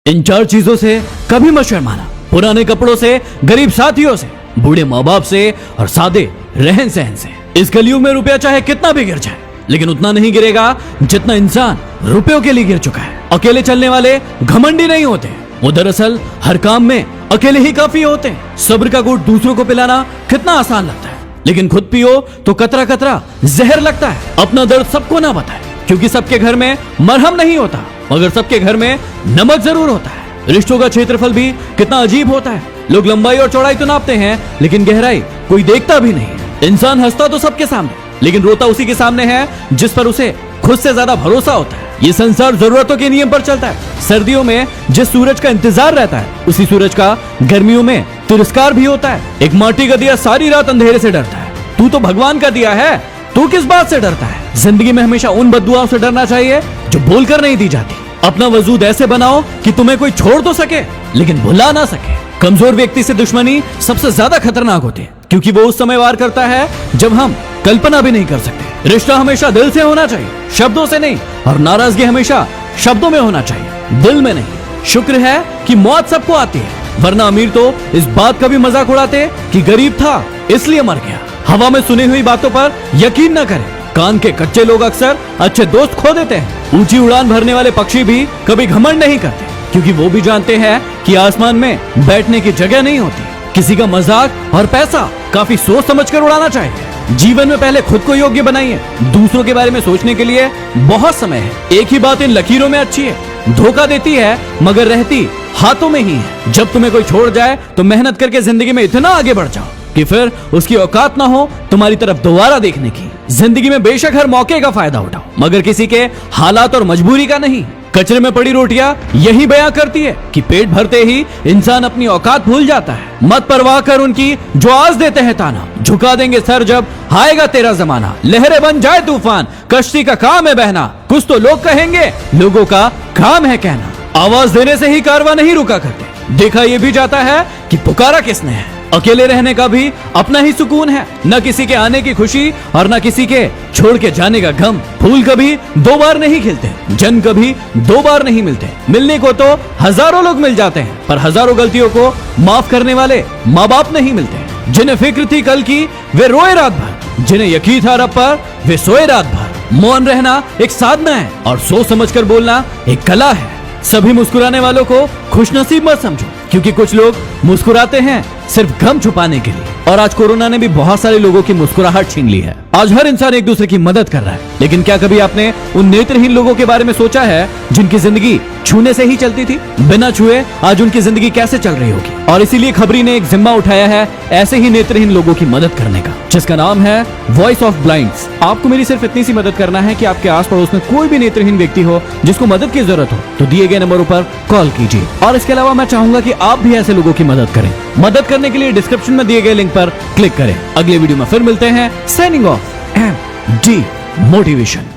इन 4 चीजों से कभी मत शर्माना। पुराने कपड़ों से, गरीब साथियों से, बूढ़े माँ बाप से और सादे रहन सहन से। इस कलयुग में रुपया चाहे कितना भी गिर जाए, लेकिन उतना नहीं गिरेगा जितना इंसान रुपयों के लिए गिर चुका है। अकेले चलने वाले घमंडी नहीं होते, वो दरअसल हर काम में अकेले ही काफी होते हैं। सब्र का घूंट दूसरों को पिलाना कितना आसान लगता है, लेकिन खुद पियो तो कतरा कतरा जहर लगता है। अपना दर्द सबको ना बताए, क्योंकि सबके घर में मरहम नहीं होता, मगर सबके घर में नमक जरूर होता है। रिश्तों का क्षेत्रफल भी कितना अजीब होता है। लोग लंबाई और चौड़ाई तो नापते हैं, लेकिन गहराई कोई देखता भी नहीं। इंसान हंसता तो सबके सामने, लेकिन रोता उसी के सामने है जिस पर उसे खुद से ज्यादा भरोसा होता है। ये संसार जरूरतों के नियम पर चलता है। सर्दियों में जिस सूरज का इंतजार रहता है, उसी सूरज का गर्मियों में तिरस्कार भी होता है। एक माटी का दिया सारी रात अंधेरे से डरता है, तू तो भगवान का दिया है, तू किस बात से डरता है। जिंदगी में हमेशा उन बद्दुआओं से डरना चाहिए जो बोलकर नहीं दी जाती। अपना वजूद ऐसे बनाओ कि तुम्हें कोई छोड़ तो सके, लेकिन भुला ना सके। कमजोर व्यक्ति से दुश्मनी सबसे ज्यादा खतरनाक होती है, क्योंकि वो उस समय वार करता है जब हम कल्पना भी नहीं कर सकते। रिश्ता हमेशा दिल से होना चाहिए, शब्दों से नहीं, और नाराजगी हमेशा शब्दों में होना चाहिए, दिल में नहीं। शुक्र है कि मौत सबको आती है, वरना अमीर तो इस बात का भी मजाक उड़ाते कि गरीब था इसलिए मर गया। हवा में सुनी हुई बातों पर यकीन न करें। कान के कच्चे लोग अक्सर अच्छे दोस्त खो देते हैं। ऊंची उड़ान भरने वाले पक्षी भी कभी घमंड नहीं करते, क्योंकि वो भी जानते हैं कि आसमान में बैठने की जगह नहीं होती। किसी का मजाक और पैसा काफी सोच समझकर उड़ाना चाहिए। जीवन में पहले खुद को योग्य बनाइए, दूसरों के बारे में सोचने के लिए बहुत समय है। एक ही बात इन लकीरों में अच्छी है, धोखा देती है मगर रहती हाथों में ही है। जब तुम्हें कोई छोड़ जाए तो मेहनत करके जिंदगी में इतना आगे बढ़ जाओ कि फिर उसकी औकात ना हो तुम्हारी तरफ दोबारा देखने की। जिंदगी में बेशक हर मौके का फायदा उठाओ, मगर किसी के हालात और मजबूरी का नहीं। कचरे में पड़ी रोटियां यही बयां करती है कि पेट भरते ही इंसान अपनी औकात भूल जाता है। मत परवाह कर उनकी जो आज देते हैं ताना, झुका देंगे सर जब आएगा तेरा जमाना। लहरें बन जाए तूफान, कश्ती का काम है बहना। कुछ तो लोग कहेंगे, लोगों का काम है कहना। आवाज देने से ही कारवां नहीं रुका करते, देखा यह भी जाता है कि पुकारा किसने है। अकेले रहने का भी अपना ही सुकून है, न किसी के आने की खुशी और न किसी के छोड़ के जाने का गम। फूल कभी 2 बार नहीं खिलते, जन कभी 2 बार नहीं मिलते। मिलने को तो हजारों लोग मिल जाते हैं, पर हजारों गलतियों को माफ करने वाले माँ बाप नहीं मिलते। जिन्हें फिक्र थी कल की वे रोए रात भर, जिन्हें यकीन था रब पर वे सोए रात भर। मौन रहना एक साधना है और सोच समझकर बोलना एक कला है। सभी मुस्कुराने वालों को खुशनसीब मत समझो, क्योंकि कुछ लोग मुस्कुराते हैं सिर्फ गम छुपाने के लिए। और आज कोरोना ने भी बहुत सारे लोगों की मुस्कुराहट छीन ली है। आज हर इंसान एक दूसरे की मदद कर रहा है, लेकिन क्या कभी आपने उन नेत्रहीन लोगों के बारे में सोचा है जिनकी जिंदगी छूने से ही चलती थी? बिना छुए आज उनकी जिंदगी कैसे चल रही होगी? और इसीलिए खबरी ने एक जिम्मा उठाया है ऐसे ही नेत्रहीन लोगों की मदद करने का, जिसका नाम है वॉइस ऑफ ब्लाइंड्स। आपको मेरी सिर्फ इतनी सी मदद करना है कि आपके आस पड़ोस में कोई भी नेत्रहीन व्यक्ति हो जिसको मदद की जरूरत हो, तो दिए गए नंबरों पर कॉल कीजिए। और इसके अलावा मैं चाहूंगा कि आप भी ऐसे लोगों की मदद करें। मदद करने के लिए डिस्क्रिप्शन में दिए गए लिंक पर क्लिक करें। अगले वीडियो में फिर मिलते हैं। Signing off, MD motivation.